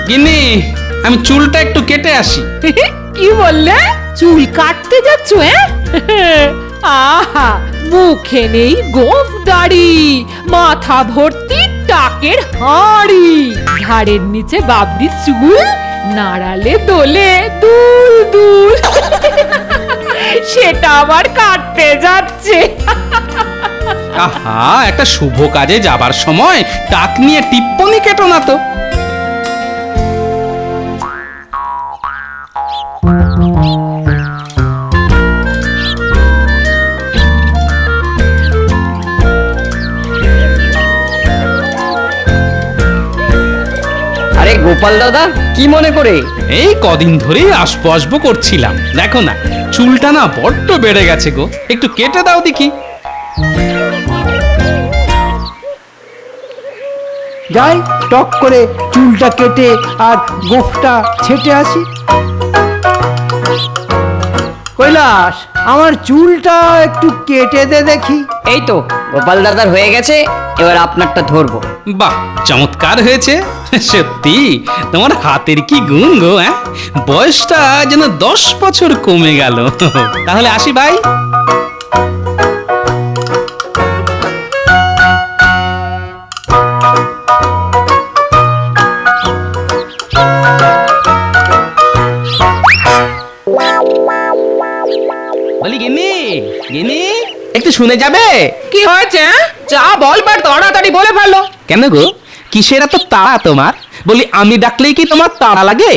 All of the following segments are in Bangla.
গিন্নি, আমি চুলটা একটু কেটে আসি। কি বললে? চুল কাটতে যাচ্ছ? আহা, মুখে নেই গোঁফ দাড়ি, মাথা ভর্তি টাকের হাঁড়ি, ঘাড়ের নিচে বাবরি চুল, নাড়ালে দোলে দূর দূর। সেটা আবার কাটতে যাচ্ছে। আহা, একটা শুভ কাজে যাবার সময় টাক নিয়ে টিপ্পনি কেটো না তো। আরে গোপাল দাদা, কি মনে করে? এই কদিন ধরেই আসবো আসবো করছিলাম, দেখো না চুলটা না বড্ড বেড়ে গেছে গো, একটু কেটে দাও দেখি। যাই টক করে চুলটা কেটে আর গোফটা ছেটে আসি। কৈলাস, আমার চুলটা একটু কেটে দে দেখি। এই তো গোপাল দাদার হয়ে গেছে, এবার আপনারটা ধরবো। বাহ, চমৎকার হয়েছে। সত্যি তোমার হাতের কি গুণ গো, হ্যাঁ? বয়সটা যেন 10 বছর কমে গেল। তাহলে আসি ভাই। বলি গিন্নি, গিন্নি একটু শুনে যাবে? কি হয়েছে? যা বলবার তাড়াতাড়ি বলে ফেলো। কেন গো, কিসের এত তাড়া তোমার? বলি আমি ডাকলেই কি তোমার তাড়া লাগে?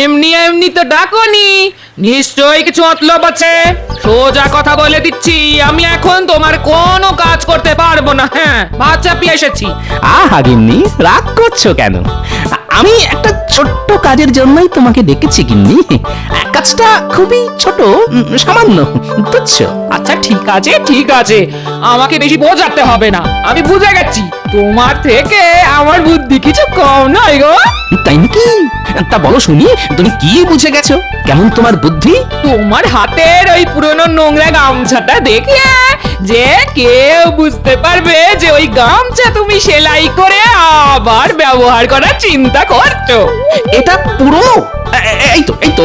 এমনি এমনি তো ডাকনি, নিশ্চয়ই কিছু মতলব আছে। সোজা কথা বলে দিচ্ছি, আমি এখন তোমার কোনো কাজ করতে পারবো না। হ্যাঁ, ভাত চাপিয়ে এসেছি। আহা গিন্নি, রাগ করছো কেন? আমি একটা ছোট্ট কাজের জন্যই তোমাকে ডেকেছি গিন্নি। কাজটা খুবই ছোট, সামান্য, বুঝছো? আচ্ছা ঠিক আছে ঠিক আছে, আমাকে বেশি বোঝাতে হবে না, আমি বুঝে গেছি। তোমার থেকে আমার বুদ্ধি কিছু কম নয় গো। তাই নাকি? তা বলো শুনি, তুমি কি বুঝে গেছো? কেমন তোমার বুদ্ধি? তোমার হাতের ওই পুরনো নোংরা গামছাটা দেখে যে কেউ বুঝতে পারবে যে ওই গামছা তুমি সেলাই করে আবার ব্যবহার করার চিন্তা করছো। এটা পুরনো? এই তো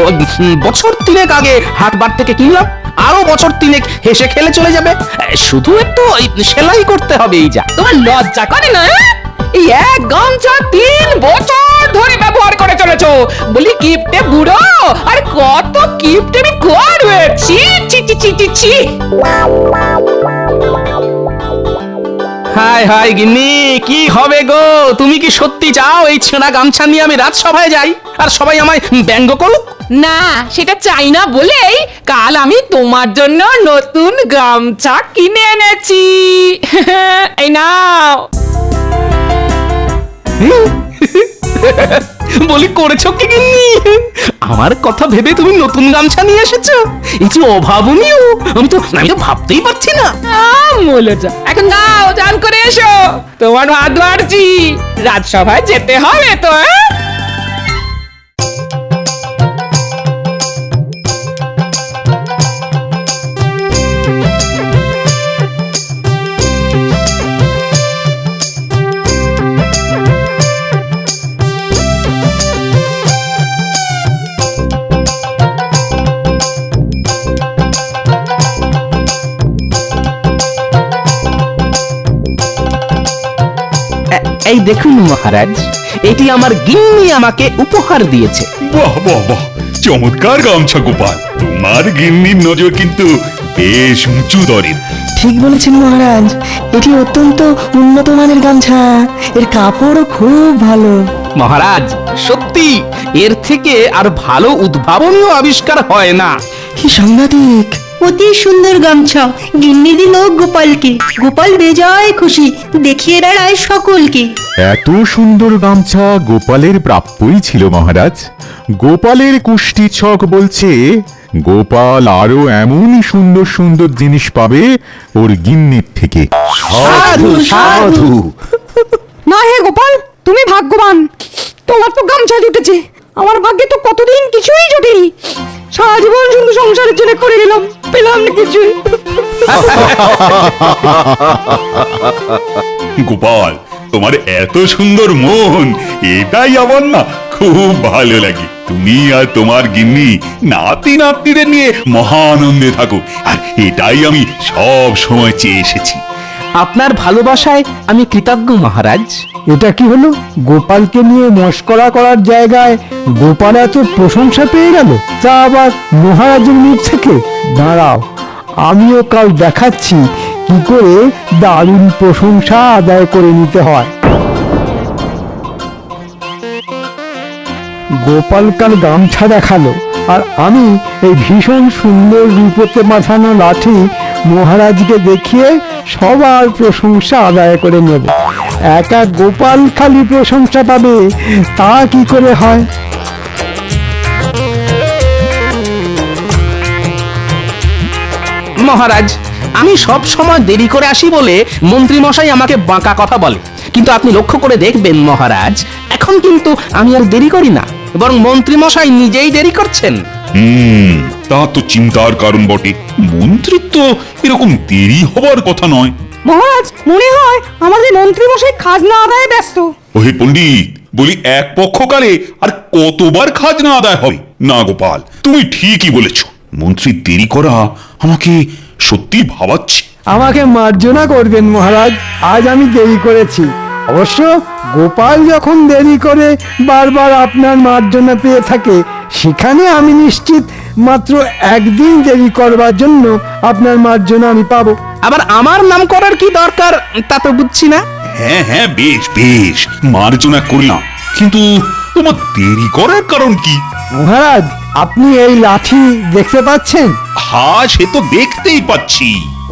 বছর 3 আগে হাটবার থেকে কিনলাম, আরো বছর 3 হেসে খেলে চলে যাবে। শুধু একটু সেলাই করতে হবে, এই যা। তোমার লজ্জা করে না? এই এক গামছা 3 বছর ধরে ব্যবহার করে চলেছো। বলি কিপটে বুড়ো, আর কত কিপটেমি করবে? ছি ছি ছি ছি ছি ছি। হাই হাই গিন্নি, কি হবে গো? তুমি কি সত্যি চাও এই ছেঁড়া গামছা নিয়ে আমি রাজসভায় যাই আর সবাই আমায় ব্যঙ্গ করুক? না, সেটা চাই না বলেই কাল আমি তোমার জন্য নতুন গামছা কিনে এনেছি। এই নাও। বলি করেছো কি গিন্নি? আমার কথা ভেবে তুমি নতুন গামছা নিয়ে এসেছো? এই যে অভাবনীয়, আমি তো ভাবতেই পারছি না। মূলজা, এখন যাও, চান করে এসো, তোমার ভাত বাড়ছি, রাজসভায় যেতে হবে তো। এই দেখুন মহারাজ, এটি আমার গিন্নি আমাকে উপহার দিয়েছে। বাহ বাহ বাহ, চমৎকার গামছা গোপাল। তোমার গিন্নির নজর কিন্তু বেশ উঁচু দরের। ঠিক বলেছেন মহারাজ, এটি অত্যন্ত উন্নত মানের গামছা, এর কাপড়ও খুব ভালো। মহারাজ, সত্যি এর থেকে আর ভালো উদ্ভাবনীয় আবিষ্কার হয় না। কি সাংঘাতিক! অতি সুন্দর গামছা গিন্নি দিল গোপালকে, গোপাল বেজায় খুশি, দেখিয়ে বেড়ায় সকলকে। এত সুন্দর গামছা গোপালের প্রাপ্যই ছিল মহারাজ। গোপালের কুষ্টি ছক বলছে গোপাল আরো এমনই সুন্দর সুন্দর জিনিস পাবে ওর গিন্নির থেকে। সাধু সাধু। না হে গোপাল, তুমি ভাগ্যবান, তোমার তো গামছা জুটেছে, আমার ভাগ্যে তো কতদিন কিছুই জুটেনি। সারা জীবন শুধু সংসারের জন্য করে গেলাম, পেলাম না কিছুই। গোপাল, তোমার এত সুন্দর মন, এটাই আমার না খুব ভালো লাগে। তুমি আর তোমার গিন্নি নাতি নাতনিদের নিয়ে মহানন্দে থাকো, আর এটাই আমি সব সময় চেয়ে এসেছি। আপনার ভালোবাসায় আমি কৃতজ্ঞ মহারাজ। এটা কি হলো? গোপালকে নিয়ে মস্করা করার জায়গায় গোপাল এত প্রশংসা পেয়ে গেল, তা আবার মহারাজের মুখ থেকে। দাঁড়াও, আমিও কাল দেখাচ্ছি কি করে দারুণ প্রশংসা আদায় করে নিতে হয়। গোপাল কাল গামছা দেখালো, আর আমি এই ভীষণ সুন্দর রূপতে বাঁধানো লাঠি মহারাজকে দেখিয়ে সবার প্রশংসা আদায় করে নেব। একা গোপাল খালি প্রশংসা পাবে, তা কি করে হয়? মহারাজ, আমি সব সময় দেরি করে আসি বলে মন্ত্রী মশাই আমাকে বাঁকা কথা বলে, কিন্তু আপনি লক্ষ্য করে দেখবেন মহারাজ, এখন কিন্তু আমি আর দেরি করি না, বরং মন্ত্রী মশাই নিজেই দেরি করছেন। তা তো চিন্তার কারণ বটে। মন্ত্রীর তো এরকম দেরি হবার কথা নয়। মহারাজ, মনে হয় আমাদের মন্ত্রী মশাই খাজনা আদায়ে ব্যস্ত। ওহে পণ্ডিত, বলি এক পক্ষকালে আর কতবার খাজনা আদায় হবে? না গোপাল, তুমি ঠিকই বলেছ। মন্ত্রীর দেরি করা আমাকে সত্যি ভাবাচ্ছে। আমাকে মার্জনা করবেন মহারাজ, আজ আমি দেরি করেছি। অবশ্য গোপাল যখন দেরি করে বারবার আপনার মার্জনা পেয়ে থাকে, সেখানে আমি নিশ্চিত মাত্র একদিন দেরি করবার জন্য আপনার মার্জনা আমি পাবো। আবার আমার নাম করার কি দরকার তা তো বুঝছি না। হ্যাঁ হ্যাঁ, বেশ বেশ, মার্জনা করলাম, কিন্তু তোমার দেরি করার কারণ কি? মহারাজ, আপনি এই লাঠি দেখতে পাচ্ছেন? হ্যাঁ, সে তো দেখতেই পাচ্ছি।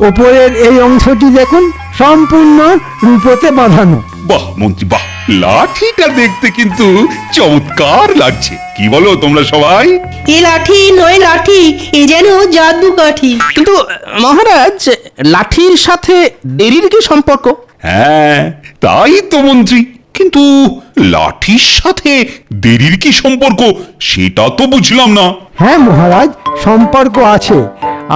ওপরের এই অংশটি দেখুন, সম্পূর্ণ রূপতে বাঁধানো। বাহ মন্ত্রী, বাহ, লাঠিটা দেখতে কিন্তু চমৎকার লাগছে। কি বলো তোমরা সবাই? এ লাঠি নয় লাঠি, এ যেন জাদু কাঠি। কিন্তু মহারাজ, লাঠির সাথে দেরির কি সম্পর্ক? হ্যাঁ, তাই তো মন্ত্রী, কিন্তু লাঠির সাথে দেরির কি সম্পর্ক সেটা তো বুঝলাম না। হ্যাঁ মহারাজ, সম্পর্ক আছে।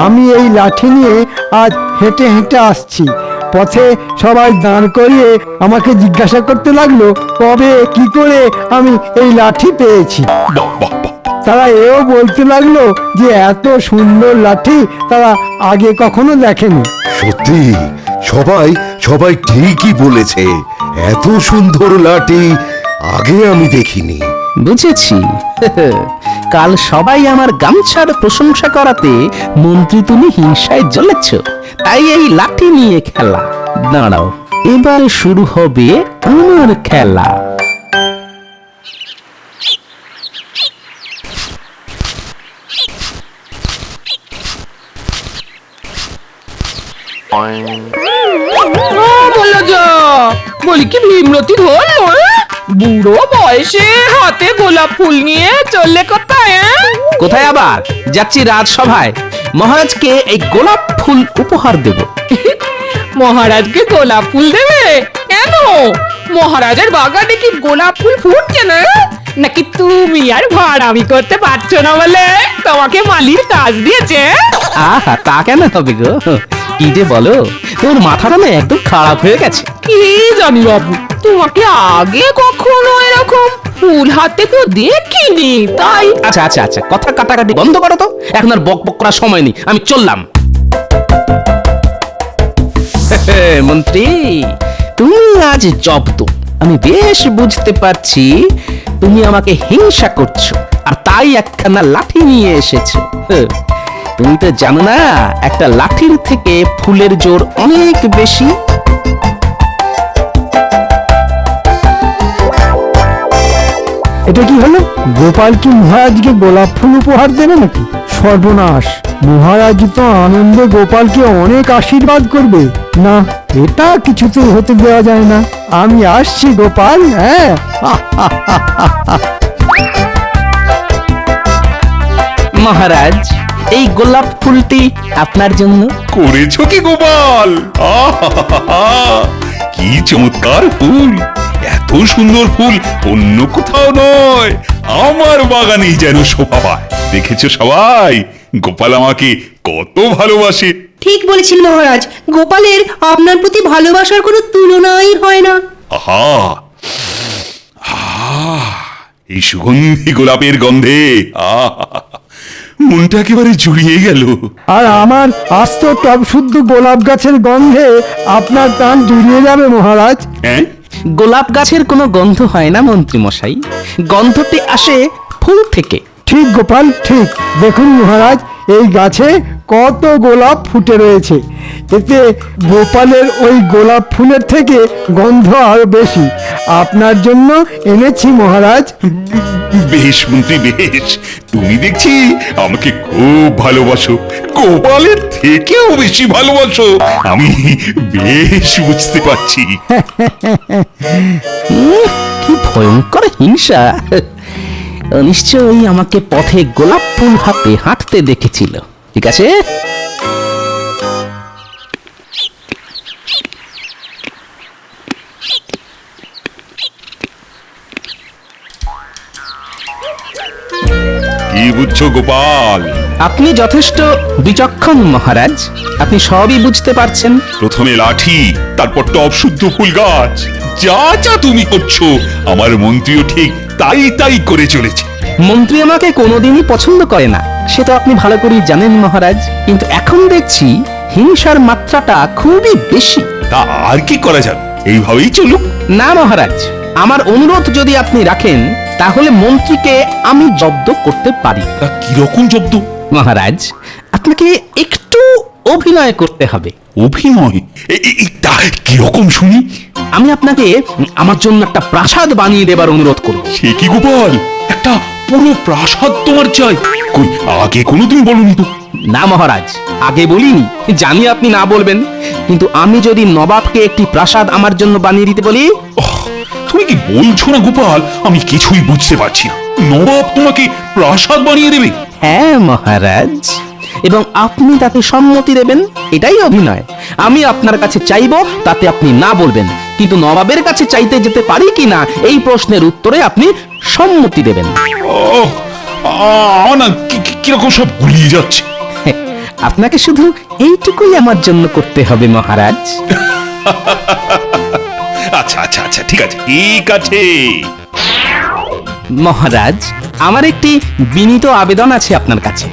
আমি এই লাঠি নিয়ে আজ হেঁটে হেঁটে আসছি। পথে সবাই দাঁড় করিয়ে আমাকে জিজ্ঞাসা করতে লাগলো কবে কি করে আমি এই লাঠি পেয়েছি। বাহ বাহ বাহ, তারা এও বলতে লাগলো যে এত সুন্দর লাঠি তারা আগে কখনো দেখেনি। সত্যি, সবাই সবাই ঠিকই বলেছে, এত সুন্দর লাঠি আগে আমি দেখিনি। বুঝেছি। কাল সবাই আমার গামছার প্রশংসা করাতে মন্ত্রী তুমি হিংসায় জ্বলেছ, তাই এই লাঠি নিয়ে খেলা। দাঁড়াও, এবার শুরু হবে আমার খেলা। বলো যা, বলি কি ভীমরতি হলো? বুড়ো বয়সে হাতে গোলাপ ফুল নিয়ে চললে কোথায়? কোথায় আবার যাচ্ছি? রাজসভায় মহারাজকে এই গোলাপ ফুল উপহার দেব। মহারাজকে গোলাপ ফুল দেবে? কেন, মহারাজের বাগানে কি গোলাপ ফুল ফুটছে না? নাকি তুমি আর ভাড়ামি করতে পারছো না বলে তোমাকে মালির কাজ দিয়েছে? আহা, তা কেন হবে গো? কি যে বলো, তোর মাথাটা না একদম খারাপ হয়ে গেছে। কি জানি বাবু, তোমাকে আগে কখনো এরকম ফুল হাতে তো দেখিনি, তাই। আচ্ছা আচ্ছা আচ্ছা, কথা কাটাকাটি বন্ধ করো তো, এখন আর বক বক করার সময় নেই, আমি চললাম। মন্ত্রী, তুমি আজ জব্দ। আমি বেশ বুঝতে পারছি তুমি আমাকে হিংসা করছো, আর তাই একখানা লাঠি নিয়ে এসেছো। তুমি তো জানো না, একটা লাঠির থেকে ফুলের জোর অনেক বেশি। এটা কি হলো? গোপাল কি মহারাজকে গোলাপ ফুল উপহার দেবে নাকি? সর্বনাশ! মহারাজ তো আনন্দে গোপালকে অনেক আশীর্বাদ করবে। না, এটা কিছুতেই হতে দেওয়া যায় না। আমি আসছি গোপাল, হ্যাঁ। মহারাজ, এই গোলাপ ফুলটি আপনার জন্য। করেছো কি গোপাল? আহাহাহা, কি চমৎকার ফুল! এত সুন্দর ফুল অন্য কোথাও নয়, আমার বাগানেই যেন শোভা পায়। দেখেছো সবাই, গোপাল আমাকে কত ভালোবাসে। ঠিক বলেছেন মহারাজ, গোপালের আপনার প্রতি ভালোবাসার কোনো তুলনাই হয় না। আহা, আহা, এই সুগন্ধি গোলাপের গন্ধে মনটা একেবারে জুড়িয়ে গেল। আর আমার আস্ত টব শুদ্ধ গোলাপ গাছের গন্ধে আপনার প্রাণ জুড়িয়ে যাবে মহারাজ। হ্যাঁ, গোলাপ গাছের কোনো গন্ধ হয় না মন্ত্রী মশাই, গন্ধটি আসে ফুল থেকে। ঠিক গোপাল ঠিক। দেখুন মহারাজ, এই গাছে কত গোলাপ ফুটে রয়েছে, এতে গোপালের ওই গোলাপ ফুলের থেকে গন্ধ আরো বেশি। আপনার জন্য এনেছি মহারাজ। বেশ মন্ত্রী বেশ, তুমি দেখছি আমাকে খুব ভালোবাসো, গোপালের থেকেও বেশি ভালোবাসো, আমি বেশ বুঝতে পারছি। কি ভয়ঙ্কর হিংসা! নিশ্চয়ই আমাকে পথে গোলাপ ফুল হাতে হাঁটতে দেখেছিল। ঠিক আছে, কি বুঝছো গোপাল? আপনি যথেষ্ট বিচক্ষণ মহারাজ, আপনি সবই বুঝতে পারছেন। প্রথমে লাঠি, তারপর টব শুদ্ধ ফুল গাছ, যা যা তুমি করছো আমার মন্ত্রীও ঠিক তাই তাই করে চলেছে। মন্ত্রী আমাকে কোনোদিনই পছন্দ করে না, সে তো আপনি ভালো করেই জানেন মহারাজ, কিন্তু এখন দেখছি হিংসার মাত্রাটা খুবই বেশি। তা আর কি করা যাবে, এইভাবেই চলুক। না মহারাজ, আমার অনুরোধ যদি আপনি রাখেন তাহলে মন্ত্রীকে আমি জব্দ করতে পারি। তা কিরকম জব্দ? মহারাজ, আপনাকে একটু অভিনয় করতে হবে। অভিনয়? তা কিরকম শুনি? আমি আপনাকে আমার জন্য একটা প্রাসাদ বানিয়ে দেবার অনুরোধ করব। সে কি গোপাল, একটা পুরো প্রাসাদ তোমার চাই? কই আগে কোনোদিন বলনি তো। না মহারাজ, আগে বলিনি, জানি আপনি না বলবেন, কিন্তু আমি যদি নবাবকে একটি প্রাসাদ আমার জন্য বানিয়ে দিতে বলি। তুমি কি বলছো না গোপাল, আমি কিছুই বুঝতে পারছি না। নবাব তোমাকে প্রাসাদ বানিয়ে দেবে? হ্যাঁ মহারাজ, এবং আপনি তাতে সম্মতি দেবেন, এটাই অভিনয়। আমি আপনার কাছে চাইবো, তাতে আপনি না বলবেন, কিন্তু নবাবের কাছে চাইতে যেতে পারি কিনা এই প্রশ্নের উত্তরে আপনি সম্মতি দেবেন। না কিরকম সব গুলিয়ে যাচ্ছে। আপনাকে শুধু এইটুকুই আমার জন্য করতে হবে মহারাজ। আচ্ছা আচ্ছা আচ্ছা, ঠিক আছে ঠিক আছে। মহারাজ, আমার একটি বিনীত আবেদন আছে আপনার কাছে।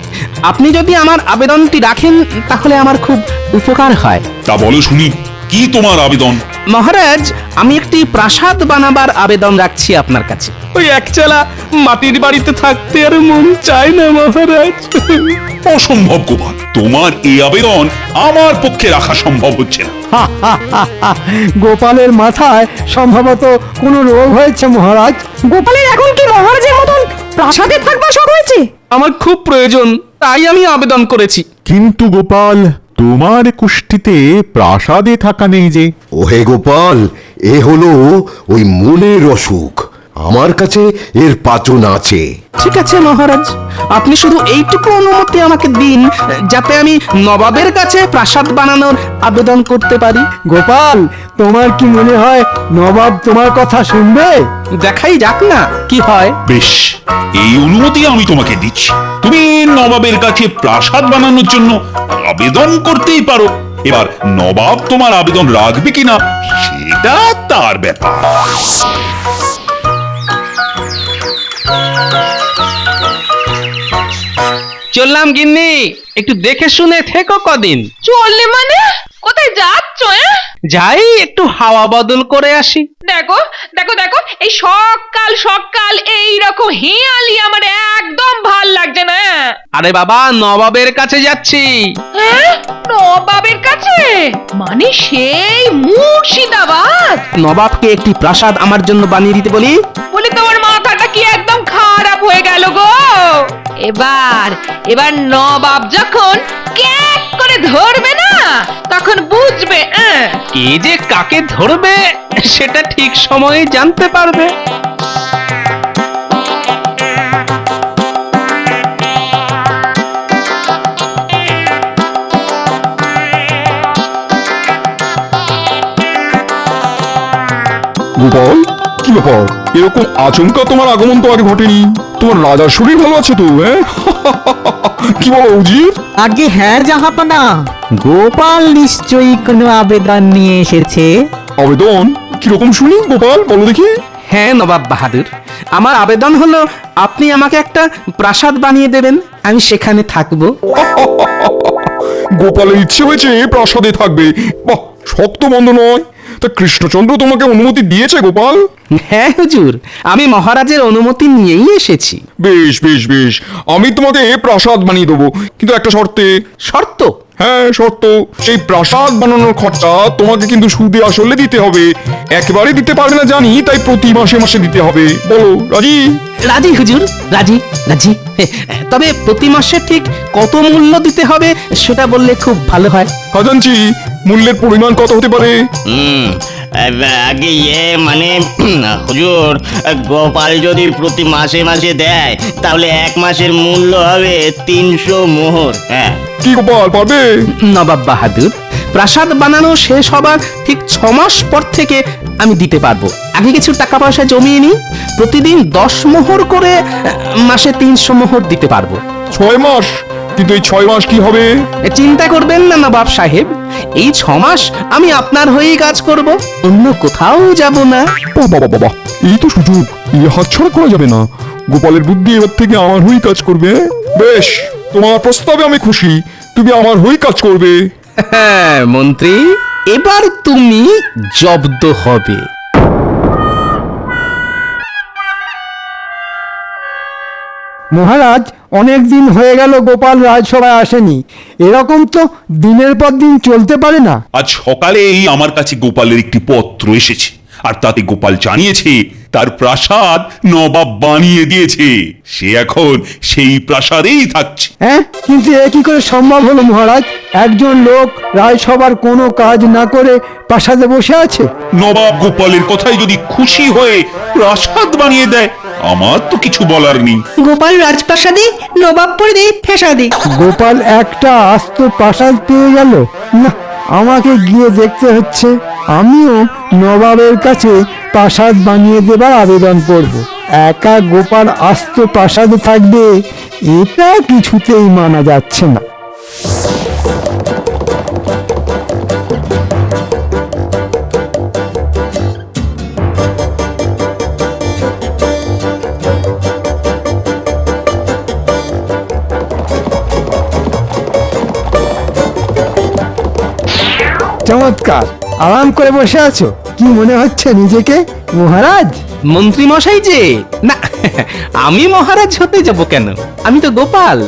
আপনি যদি আমার আবেদনটি রাখেন তাহলে আমার খুব উপকার হয়। তা বলো শুনি, কি তোমার আবেদন? মহারাজ, আমি একটি প্রাসাদ বানাবার আবেদন রাখছি আপনার কাছে। ওই একচালা মাটির বাড়িতে থাকতে আর মন চায় না মহারাজ। অসম্ভব গোপাল, তোমার এই আবেদন আমার পক্ষে রাখা সম্ভব হচ্ছে না। গোপালের মাথায় সম্ভবত কোনো রোগ হয়েছে মহারাজ। গোপালের এখন কি মহারাজের মতন প্রাসাদে থাকবার শখ হয়েছে? আমার খুব প্রয়োজন, তাই আমি আবেদন করেছি। কিন্তু গোপাল, তোমার কুষ্ঠিতে প্রাসাদে থাকা নেই যে। ওহে গোপাল, এ হলো ওই মনের অসুখ, আমার কাছে এর পাচন আছে। ঠিক আছে মহারাজ, আপনি শুধু এইটুকু অনুমতি আমাকে দিন যাতে আমি নবাবের কাছে প্রাসাদ বানানোর আবেদন করতে পারি। গোপাল, তোমার কি মনে হয় নবাব তোমার কথা শুনবে? দেখাই যাক না কি হয়। বেশ, এই অনুমতি আমি তোমাকে দিচ্ছি। তুমি নবাবের কাছে প্রাসাদ বানানোর জন্য আবেদন করতেই পারো। এবার নবাব তোমার আবেদন রাখবে কিনা সেটা তার ব্যাপার। চললাম গিন্নি, একটু দেখে শুনে থেকো কদিন। চললে মানে কোথায় যাচ্ছ? যাই একটু হাওয়া বদল করে আসি। দেখো দেখো দেখো, এই সকাল সকাল এইরকম হিয়ালি আমার একদম ভাল লাগছে না। আরে বাবা, নবাবের কাছে যাচ্ছি। হ্যাঁ, নবাবের কাছে? মানে সেই মুর্শিদাবাদ? নবাবকে একটি প্রাসাদ আমার জন্য বানিয়ে দিতে বলি। বলে তোমার মাথাটা কি একদম খারাপ হয়ে গেল গো? এবার এবার নবাব যখন ক্যাক করে ধরবে না তখন বুঝবে কে যে কাকে ধরবে সেটা ঠিক সময়ে জানতে পারবে। গোপাল, কি ব্যাপার? এরকম আচমকা তোমার আগমন তো আগে ঘটেনি। তোমার রাজার শরীর ভালো আছে তো? কি বলো উজির? আগে হ্যাঁ জাহাপনা, গোপাল নিশ্চয়ই কোনো আবেদন নিয়ে এসেছে। আবেদন কিরকম শুনি গোপাল, বলো দেখি। হ্যাঁ নবাব বাহাদুর, আমার আবেদন হলো আপনি আমাকে একটা প্রাসাদ বানিয়ে দেবেন, আমি সেখানে থাকবো। গোপালের ইচ্ছে হয়েছে প্রাসাদে থাকবে, বাহ, শক্ত মন্দ নয়। তা কৃষ্ণচন্দ্র তোমাকে অনুমতি দিয়েছে গোপাল? হ্যাঁ হুজুর, আমি মহারাজের অনুমতি নিয়েই এসেছি। বেশ বেশ বেশ, আমি তোমাকে প্রাসাদ বানিয়ে দেবো, কিন্তু একটা শর্তে। শর্ত? হ্যাঁ শর্ত, সেই প্রাসাদ বানানোর খরচা তোমাকে কিন্তু সুদে আসলে দিতে হবে। একেবারে দিতে পারবে না জানি, তাই প্রতি মাসে মাসে দিতে হবে। বলো রাজি? রাজি হুজুর, রাজি রাজি। তবে প্রতি মাসে ঠিক কত মূল্য দিতে হবে সেটা বললে খুব ভালো হয়। খাজাঞ্চি, মূল্যের পরিমাণ কত হতে পারে? আগে মানে হুজুর, গোপাল যদি প্রতি মাসে মাসে দেয় তাহলে এক মাসের মূল্য হবে 300 মোহর। হ্যাঁ, কি গোপাল পারবে? নবাব বাহাদুর, প্রাসাদ বানানো শেষ হবার ঠিক 6 মাস পর থেকে আমি দিতে পারবো। আগে কিছু টাকা পয়সা জমিয়ে নিই, প্রতিদিন 10 মোহর করে মাসে 300 মোহর দিতে পারবো। 6 মাস? কিন্তু এই 6 মাস কি হবে? চিন্তা করবেন না নবাব সাহেব, এই 6 মাস আমি আপনার হয়েই কাজ করব, অন্য কোথাও যাব না। বাবা বাবা, এই তো সুযোগ, এই হাতছাড়া করা যাবে না। গোপালের বুদ্ধি এবার থেকে আমার হয়েই কাজ করবে। বেশ, তোমার প্রস্তাবে আমি খুশি, তুমি আমার হয়েই কাজ করবে। হ্যাঁ মন্ত্রী, এবার তুমি জব্দ হবে। মহারাজ, অনেক দিন হয়ে গেল গোপাল রাজসভায় আসেনি। এরকম তো দিনের পর দিন চলতে পারে না। আজ সকালেই আমার কাছে গোপালের একটি পত্র এসেছে, আর তাতে গোপাল জানিয়েছে তার প্রাসাদ নবাব বানিয়ে দিয়েছে, সে এখন সেই প্রাসাদেই থাকছে। হ্যাঁ, কিন্তু এ কি করে সম্ভব হলো মহারাজ? একজন লোক রাজসভার কোনো কাজ না করে প্রাসাদে বসে আছে। নবাব গোপালের কথায় যদি খুশি হয়ে প্রাসাদ বানিয়ে দেয়, আমার তো কিছু বলার নেই। গোপাল রাজপ্রাসাদে, নবাব পড়বে ফেসাদে। গোপাল একটা আস্ত প্রাসাদ পেয়ে গেল না, আমাকে গিয়ে দেখতে হচ্ছে। আমিও নবাবের কাছে প্রাসাদ বানিয়ে দেবার আবেদন করব। একা গোপাল আস্ত প্রাসাদে থাকবে, এটা কিছুতেই মানা যাচ্ছে না। চমৎকার, আরাম করে বসে আছো। কি মনে হচ্ছে নিজেকে মহারাজ? মন্ত্রী মশাই যে, না আমি মহারাজ হতে যাব কেন, আমি তো গোপাল,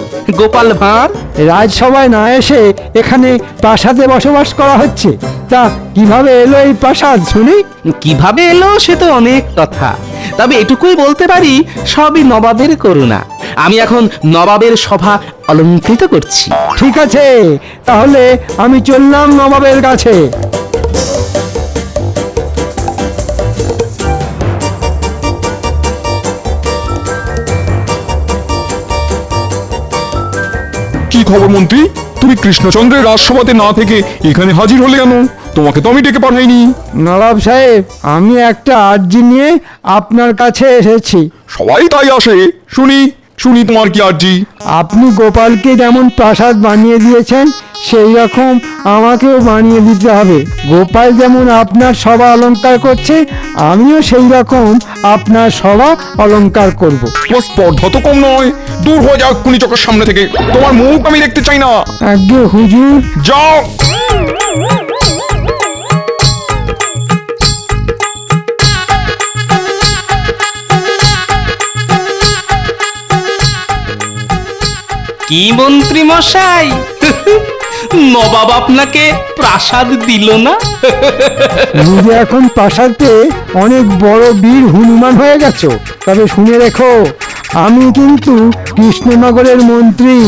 গোপাল ভাঁড়। রাজসভায় না এসে এখানে প্রাসাদে বসবাস করা হচ্ছে, তা কিভাবে এলো এই প্রাসাদ শুনি? কিভাবে এলো সে তো অনেক কথা, তবে এটুকুই বলতে পারি সবই নবাবের করুণা। আমি এখন নবাবের সভা অলঙ্কৃত করছি। ঠিক আছে, তাহলে আমি চললাম নবাবের কাছে। কি খবর মন্ত্রী, তুমি কৃষ্ণচন্দ্রের রাজসভাতে না থেকে এখানে হাজির হলে কেন? তোমাকে তো আমি ডেকে পাঠাইনি। নবাব সাহেব, আমি একটা আর্জি নিয়ে আপনার কাছে এসেছি। সবাই তাই আসে, শুনি শুনি তোমার কি আর্জি? আপনি গোপালকে যেমন প্রাসাদ বানিয়ে দিয়েছেন, সেই রকম আমাকেও বানিয়ে দিতে হবে। গোপাল যেমন আপনার সভা অলংকার করছে, আমিও সেই রকম আপনার সভা অলংকার করব। তোমার স্পর্ধা তো কম নয়, দূর হয়ে যাও এক্ষুনি চোখের সামনে থেকে, তোমার মুখ আমি দেখতে চাই না। আজ্ঞে হুজুর। যাও। কি মন্ত্রী মশাই, নবাব আপনাকে প্রাসাদ দিল না? নিজে এখন প্রাসাদে অনেক বড় বীর হনুমান হয়ে গেছো। তবে শুনে রেখো, আমি কিন্তু কৃষ্ণনগরের মন্ত্রী,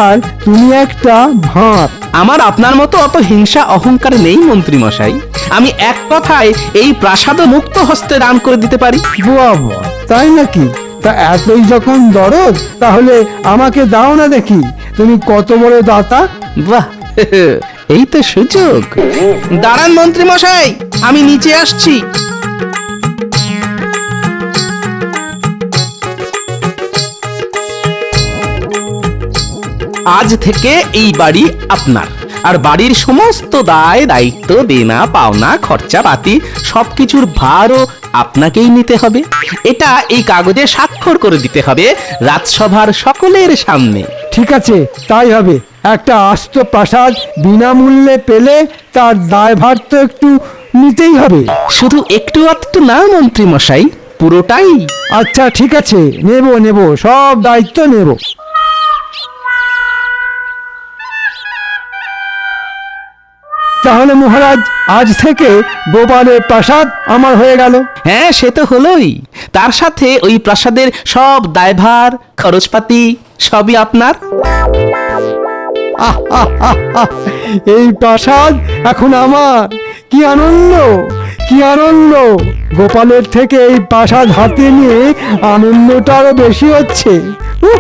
আর তুমি একটা ভাঁড়। আমার আপনার মতো অত হিংসা অহংকার নেই মন্ত্রী মশাই, আমি এক কথায় এই প্রাসাদ মুক্ত হস্তে দান করে দিতে পারি। বাবা, তাই নাকি? তা এতই যখন দরদ, তাহলে আমাকে দাও না দেখি, তুমি কত বড় দাতা। বাহ, এই তো সুযোগ। দাঁড়ান মন্ত্রী মশাই, আমি নিচে আসছি। আজ থেকে এই বাড়ি আপনার, আর বাড়ির সমস্ত দায় দায়িত্ব, দেনা পাওনা, খরচাপাতি সবকিছুর ভারও আপনাকেই নিতে হবে। এটা এই কাগজে স্বাক্ষর করে দিতে হবে রাজসভার সকলের সামনে। ঠিক আছে, তাই হবে। একটা আস্ত প্রাসাদ বিনামূল্যে পেলে তার দায়ভার তো একটু নিতেই হবে। শুধু একটু আধটু না মন্ত্রী মশাই, পুরোটাই। আচ্ছা ঠিক আছে, নেব নেব, সব দায়িত্ব নেব। তাহলে মহারাজ, আজ থেকে গোপালের প্রাসাদ আমার হয়ে গেল। হ্যাঁ, সে তো হলোই। তার সাথে ওই প্রাসাদের সব দায়ভার খরচপাতি সবই আপনার। আহ, আহ, আহ, আহ, এই প্রাসাদ এখন আমার। কি আনন্দ, কি আনন্দ! গোপালের থেকে এই প্রাসাদ হাতে নিয়ে আনন্দটা আরো বেশি হচ্ছে। উহ,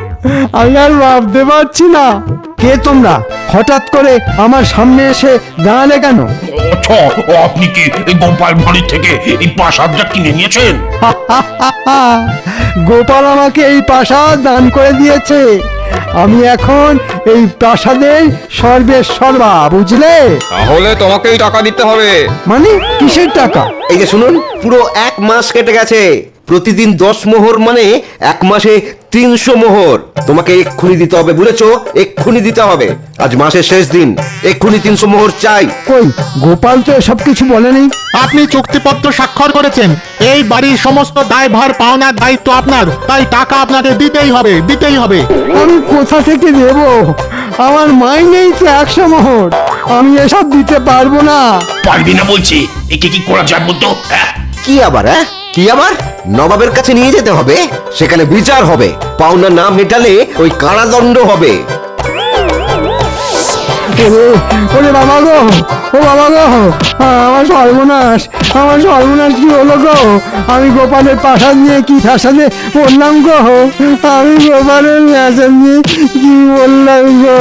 আমি আর ভাবতে পারছি না। কে তোমরা? হঠাৎ করে আমার সামনে এসে দাঁড়ালে কেন? আচ্ছা, আপনি কি এই গোপাল ভাঁড়ের থেকে এই প্রাসাদটা কিনে নিয়েছেন? গোপাল আমাকে এই প্রাসাদ দান করে দিয়েছে। আমি এখন এই প্রাসাদের সর্বেসর্বা, বুঝলে? তাহলে তোমাকেই টাকা দিতে হবে। মানে কিসের টাকা? এই যে শুনুন, পুরো 1 মাস কেটে গেছে। প্রতিদিন 10 মোহর মানে 1 মাসে 300 মোহর তোমাকে এক্ষুনি দিতে হবে, বুঝেছো? এক্ষুনি দিতে হবে। আজ মাসের শেষ দিন, এক্ষুনি 300 মোহর চাই। কই, গোপাল তো এসব কিছু বলেনি। আপনি চুক্তিপত্র স্বাক্ষর করেছেন। এই বাড়ির সমস্ত দায়ভার পাওনার দায়িত্ব আপনার, তাই টাকা আপনাকে দিতেই হবে, দিতেই হবে। আমি কোথা থেকে দেব? আমার মাইনেই তো 100 মোহর। আমি এসব দিতে পারবো না। পারবি না বলছি, একে কি করা যায় বলতো? কি আবার? কি আবার? নবাবের কাছে নিয়ে যেতে হবে, সেখানে বিচার হবে। পাওনা না মেটালে ওই কারাদণ্ড হবে। ওরে ওরে বাবা গো, ও বাবা গো, আমার সর্বনাশ, আমার সর্বনাশ কি হলো গো? আমি গোপালের প্রাসাদ নিয়ে কি ফ্যাসাদে পড়লাম গো? আমি গোপালের প্রাসাদ নিয়ে কি বললাম গো?